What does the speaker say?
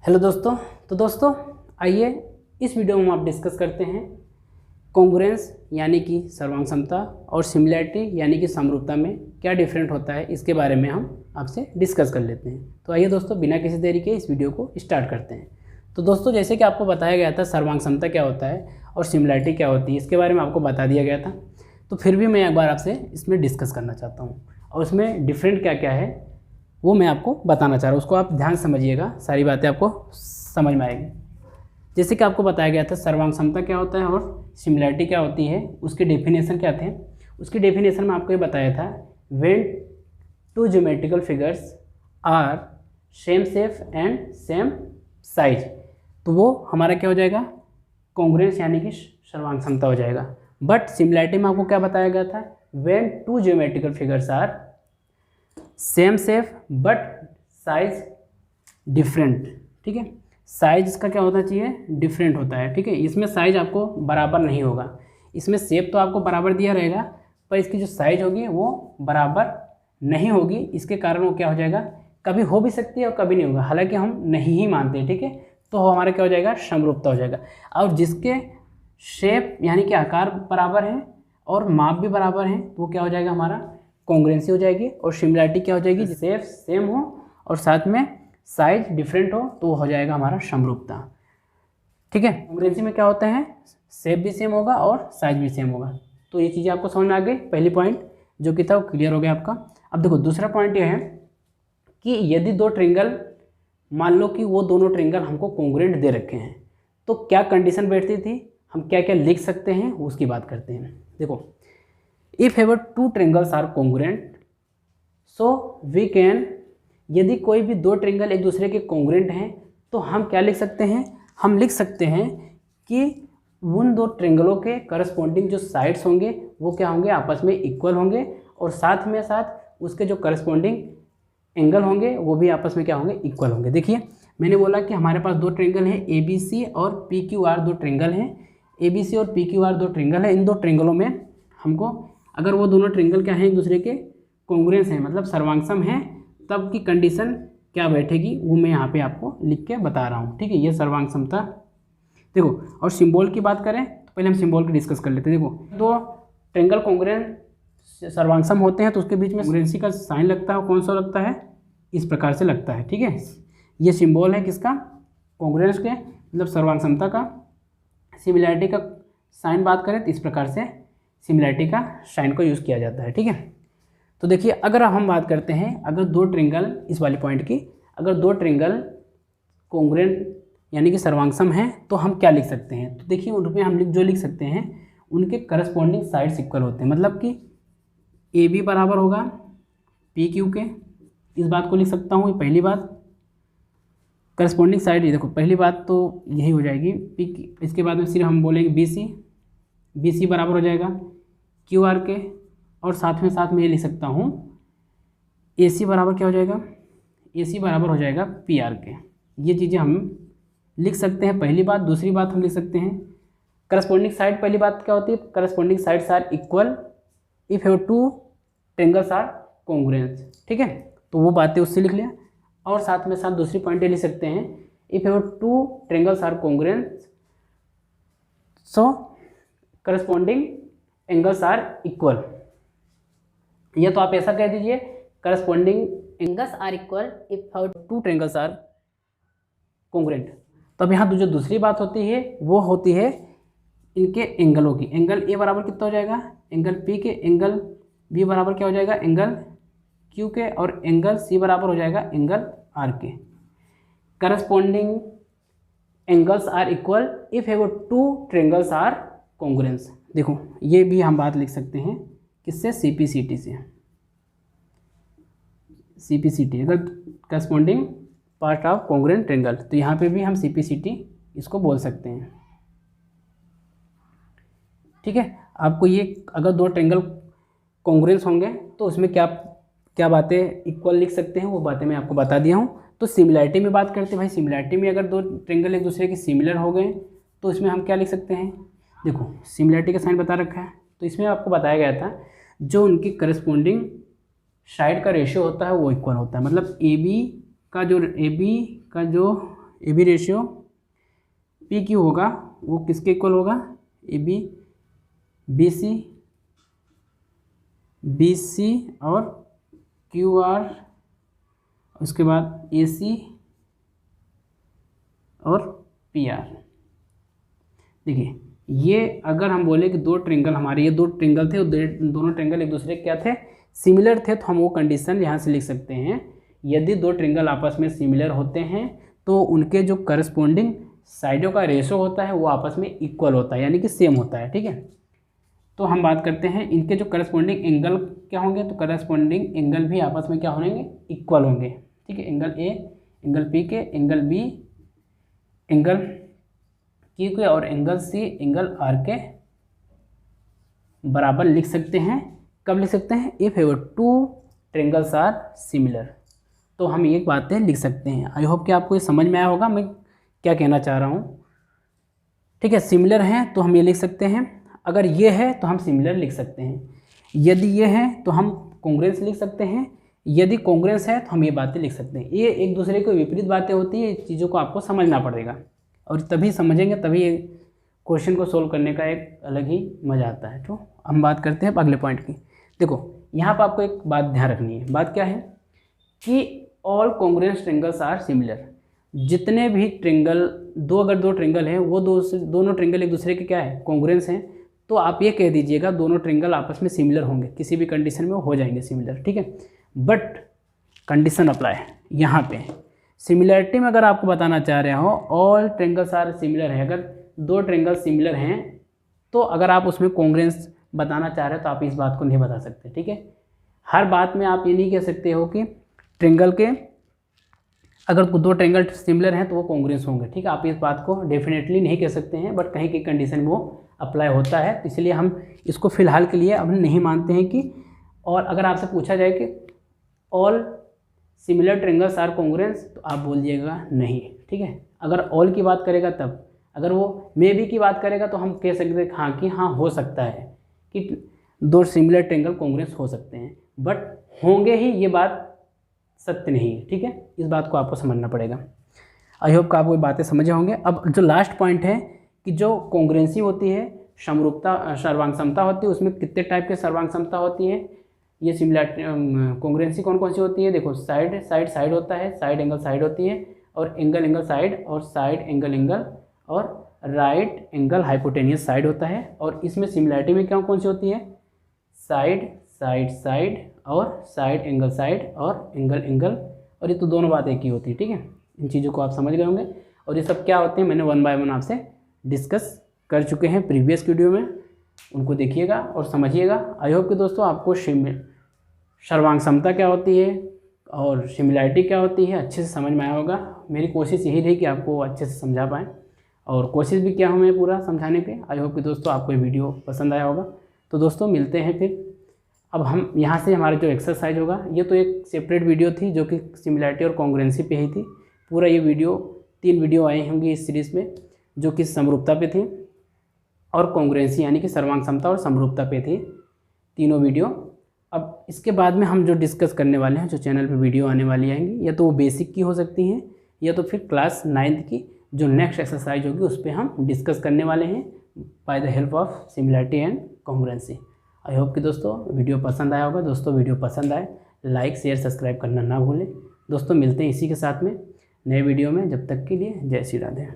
Hello दोस्तों। तो दोस्तों आइए इस वीडियो में हम आप डिस्कस करते हैं कॉन्ग्रुएंस यानी कि सर्वांग समता और सिमिलैरिटी यानी कि समरूपता में क्या डिफरेंट होता है, इसके बारे में हम आपसे डिस्कस कर लेते हैं। तो आइए दोस्तों बिना किसी देरी के इस वीडियो को स्टार्ट करते हैं। तो दोस्तों जैसे कि आपको बताया गया था सर्वांग समता क्या होता है और सिमिलैरिटी क्या होती है, इसके बारे में आपको बता दिया गया था। तो फिर भी मैं एक बार आपसे इसमें डिस्कस करना चाहता हूँ और उसमें डिफरेंट क्या क्या है वो मैं आपको बताना चाह रहा हूँ। उसको आप ध्यान समझिएगा, सारी बातें आपको समझ में आएगी। जैसे कि आपको बताया गया था सर्वांग समता क्या होता है और सिमिलैरिटी क्या होती है, उसके डेफिनेशन क्या थे। उसकी डेफिनेशन में आपको ये बताया था, when two geometrical figures are same shape and same size, तो वो हमारा क्या हो जाएगा, कॉन्ग्रुएंस यानी कि सर्वांग समता हो जाएगा। बट सिमिलैरिटी में आपको क्या बताया गया था, when two geometrical figures are same shape but size different. ठीक है, साइज इसका क्या होना चाहिए, डिफरेंट होता है। ठीक है, इसमें साइज आपको बराबर नहीं होगा, इसमें शेप तो आपको बराबर दिया रहेगा पर इसकी जो साइज होगी वो बराबर नहीं होगी। इसके कारण वो क्या हो जाएगा, कभी हो भी सकती है और कभी नहीं होगा, हालांकि हम नहीं ही मानते। ठीक है, तो हमारा क्या हो जाएगा, समरूपता हो जाएगा। और जिसके शेप यानी कि आकार बराबर है और माप भी बराबर है तो वो क्या हो जाएगा, हमारा कॉन्ग्रुएंसी हो जाएगी। और सिमिलैरिटी क्या हो जाएगी, शेप सेम हो और साथ में साइज डिफरेंट हो तो हो जाएगा हमारा समरूपता। ठीक है, कॉन्ग्रुएंसी में क्या होता है, शेप भी सेम होगा और साइज भी सेम होगा। तो ये चीज़ें आपको समझ में आ गई। पहली पॉइंट जो कि था वो क्लियर हो गया आपका। अब देखो दूसरा पॉइंट ये है कि यदि दो ट्रिंगल, मान लो कि वो दोनों ट्रिंगल हमको कॉन्ग्रुएंट दे रखे हैं, तो क्या कंडीशन बैठती थी, हम क्या क्या लिख सकते हैं उसकी बात करते हैं। देखो, if ever two triangles are congruent so we can, यदि कोई भी दो ट्रिंगल एक दूसरे के कॉन्ग्रुएंट हैं तो हम क्या लिख सकते हैं, हम लिख सकते हैं कि उन दो ट्रिंगलों के करस्पॉन्डिंग जो साइड्स होंगे वो क्या होंगे, आपस में इक्वल होंगे और साथ में साथ उसके जो करस्पॉन्डिंग एंगल होंगे वो भी आपस में क्या होंगे, इक्वल होंगे। देखिए मैंने बोला कि हमारे पास दो ट्रिंगल हैं, ए बी सी और पी क्यू आर दो ट्रिंगल हैं। ए बी सी और पी क्यू आर दो ट्रिंगल हैं। इन दो ट्रिंगलों में हमको, अगर वो दोनों ट्रिंगल क्या हैं, एक दूसरे के कॉन्ग्रुएंस हैं, मतलब सर्वांगसम हैं, तब की कंडीशन क्या बैठेगी वो मैं यहाँ पे आपको लिख के बता रहा हूँ। ठीक है, ये सर्वांग समता। देखो, और सिंबल की बात करें तो पहले हम सिंबल की डिस्कस कर लेते हैं। देखो, दो ट्रिंगल कॉन्ग्रुएंट सर्वांगसम होते हैं तो उसके बीच में कॉन्ग्रुएंसी का साइन लगता है। कौन सा लगता है, इस प्रकार से लगता है। ठीक है, ये सिंबल है किसका, कॉन्ग्रुएंस के, मतलब सर्वांग समता का। सिमिलैरिटी का साइन बात करें तो इस प्रकार से सिमिलैरिटी का साइन को यूज़ किया जाता है। ठीक है, तो देखिए अगर हम बात करते हैं, अगर दो ट्रिंगल, इस वाले पॉइंट की, अगर दो ट्रिंगल कॉन्ग्रुएंट यानी कि सर्वांगसम हैं तो हम क्या लिख सकते हैं। तो देखिए उनमें हम जो लिख सकते हैं उनके करस्पॉन्डिंग साइड्स इक्वल होते हैं, मतलब कि ए बी बराबर होगा पी क्यू के, इस बात को लिख सकता हूँ। पहली बात करस्पॉन्डिंग साइड, देखो पहली बात तो यही हो जाएगी पी। इसके बाद में सिर्फ हम बोलेंगे बी सी बराबर हो जाएगा क्यू आर के, और साथ में ये लिख सकता हूँ ए सी बराबर क्या हो जाएगा, ए सी बराबर हो जाएगा पी आर के। ये चीज़ें हम लिख सकते हैं पहली बात। दूसरी बात हम लिख सकते हैं करस्पॉन्डिंग साइड, पहली बात क्या होती है, corresponding sides are equal if have two triangles are congruent. ठीक है, तो वो बातें उससे लिख लिया। और साथ में साथ दूसरी पॉइंट ये लिख सकते हैं, if have two triangles are congruent so corresponding angles are equal. या तो आप ऐसा कह दीजिए, corresponding angles are equal if two triangles are congruent. तो अब यहाँ जो दूसरी बात होती है वो होती है इनके एंगलों की। एंगल ए बराबर कितना हो जाएगा, एंगल पी के, एंगल बी बराबर क्या हो जाएगा, एंगल क्यू के, और एंगल सी बराबर हो जाएगा एंगल आर के। Corresponding angles are equal if ever two triangles are congruent. देखो ये भी हम बात लिख सकते हैं किससे, सी पी सी टी से। सी पी सी टी अगर corresponding part of congruent triangle, तो यहाँ पे भी हम सी पी सी टी इसको बोल सकते हैं। ठीक है, आपको ये अगर दो ट्रिंगल कॉन्ग्रुएंस होंगे तो उसमें क्या क्या बातें इक्वल लिख सकते हैं वो बातें मैं आपको बता दिया हूँ। तो सिमिलैरिटी में बात करते हैं भाई, सिमिलैरिटी में अगर दो ट्रिंगल एक दूसरे के सिमिलर हो गए तो इसमें हम क्या लिख सकते हैं। देखो सिमिलैरिटी का साइन बता रखा है, तो इसमें आपको बताया गया था जो उनकी करस्पॉन्डिंग साइड का रेशियो होता है वो इक्वल होता है। मतलब ए बी का जो A B ratio P Q होगा वो किसके इक्वल होगा, ए बी बी सी और क्यू आर, उसके बाद ए सी और पी आर। देखिए ये अगर हम बोले कि दो ट्रिंगल हमारे, ये दो ट्रिंगल थे, दोनों ट्रिंगल एक दूसरे के क्या थे, सिमिलर थे, तो हम वो कंडीशन यहाँ से लिख सकते हैं, यदि दो ट्रिंगल आपस में सिमिलर होते हैं तो उनके जो करस्पॉन्डिंग साइडों का रेशो होता है वो आपस में इक्वल होता है, यानी कि सेम होता है। ठीक है, तो हम बात करते हैं इनके जो करस्पॉन्डिंग एंगल क्या होंगे, तो करस्पॉन्डिंग एंगल भी आपस में क्या होंगे, इक्वल होंगे। ठीक है, एंगल ए एंगल पी के, एंगल बी एंगल क्यू के और एंगल सी एंगल आर के बराबर लिख सकते हैं। कब लिख सकते हैं, if ever two triangles are similar, तो हम ये बातें लिख सकते हैं। आई होप कि आपको ये समझ में आया होगा मैं क्या कहना चाह रहा हूँ। ठीक है, सिमिलर हैं तो हम ये लिख सकते हैं, अगर ये है तो हम सिमिलर लिख सकते हैं, यदि ये है तो हम कॉन्ग्रुएंस लिख सकते हैं, यदि कॉन्ग्रुएंस है तो हम ये बातें लिख सकते हैं। ये एक दूसरे के विपरीत बातें होती है, चीज़ों को आपको समझना पड़ेगा और तभी समझेंगे, तभी क्वेश्चन को सोल्व करने का एक अलग ही मज़ा आता है। तो हम बात करते हैं अगले पॉइंट की। देखो यहाँ पर आपको एक बात ध्यान रखनी है, बात क्या है कि ऑल कॉन्ग्रुएंस ट्रिंगल्स आर सिमिलर। जितने भी ट्रिंगल, अगर दो ट्रिंगल हैं वो दोनों ट्रिंगल एक दूसरे के क्या है, कॉन्ग्रुएंस हैं, तो आप ये कह दीजिएगा दोनों ट्रिंगल आपस में सिमिलर होंगे, किसी भी कंडीशन में हो जाएंगे सिमिलर। ठीक है, बट कंडीशन अप्लाई है यहाँ पे, सिमिलरिटी में अगर आपको बताना चाह रहे हो ऑल ट्रिंगल्स आर सिमिलर है, अगर दो ट्रिंगल सिमिलर हैं तो अगर आप उसमें कॉन्ग्रुएंस बताना चाह रहे हो तो आप इस बात को नहीं बता सकते। ठीक है, हर बात में आप ये नहीं कह सकते हो कि ट्रिंगल के अगर दो ट्रिंगल सिमिलर हैं तो वो कॉन्ग्रुएंस होंगे। ठीक है, आप इस बात को डेफिनेटली नहीं कह सकते हैं, बट कहीं की कंडीशन में वो अप्लाई होता है, तो इसलिए हम इसको फिलहाल के लिए अब नहीं मानते हैं कि, और अगर आपसे पूछा जाए कि ऑल सिमिलर ट्रिंगल्स आर कॉन्ग्रुएंस तो आप बोल दिएगा नहीं। ठीक है, अगर ऑल की बात करेगा तब, अगर वो मे बी की बात करेगा तो हम कह सकते हैं हाँ कि हाँ हो सकता है कि दो सिमिलर ट्रिंगल कॉन्ग्रुएंस हो सकते हैं, बट होंगे ही ये बात सत्य नहीं है। ठीक है, इस बात को आपको समझना पड़ेगा। आई होप कि आपको ये बातें समझे होंगे। अब जो लास्ट पॉइंट है कि जो कॉन्ग्रुएंसी होती है, समरूपता, सर्वांग समता होती है, उसमें कितने टाइप के सर्वांग समता होती है, ये सिमिलरिटी कॉन्ग्रुएंसी कौन कौन सी होती है। देखो साइड होता है, साइड एंगल साइड होती है, और एंगल साइड, और साइड एंगल और राइट एंगल हाइपोटेनियस साइड होता है। और इसमें सिमिलरिटी में क्या कौन सी होती है, साइड और साइड और एंगल, और ये तो दोनों बात एक ही होती है। ठीक है, इन चीज़ों को आप समझ गए होंगे, और ये सब क्या होते हैं मैंने 1 बाय 1 आपसे डिस्कस कर चुके हैं प्रीवियस वीडियो में, उनको देखिएगा और समझिएगा। आई होप कि दोस्तों आपको सर्वांग समता क्या होती है और सिमिलरिटी क्या होती है अच्छे से समझ में आया होगा। मेरी कोशिश यही रही कि आपको अच्छे से समझा पाएँ, और कोशिश भी किया हूँ मैं पूरा समझाने पे। आई होप कि दोस्तों आपको ये वीडियो पसंद आया होगा। तो दोस्तों मिलते हैं फिर। अब हम यहाँ से हमारा जो एक्सरसाइज होगा, ये तो एक सेपरेट वीडियो थी जो कि सिमिलरिटी और कॉन्ग्रुएंसी पे ही थी। पूरा ये वीडियो 3 वीडियो आई होंगी इस सीरीज़ में, जो कि समरूपता पे थी और कॉन्ग्रुएंसी यानी कि सर्वांग समता और समरूपता पे थी, तीनों वीडियो। अब इसके बाद में हम जो डिस्कस करने वाले हैं, जो चैनल पे वीडियो आने वाली आएंगी, या तो वो बेसिक की हो सकती हैं या तो फिर क्लास 9th की जो नेक्स्ट एक्सरसाइज होगी उस पर हम डिस्कस करने वाले हैं by the help of similarity and congruency. I hope कि दोस्तों वीडियो पसंद आया होगा। दोस्तों वीडियो पसंद आए लाइक शेयर सब्सक्राइब करना ना भूलें। दोस्तों मिलते हैं इसी के साथ में नए वीडियो में, जब तक के लिए जय श्री राधे।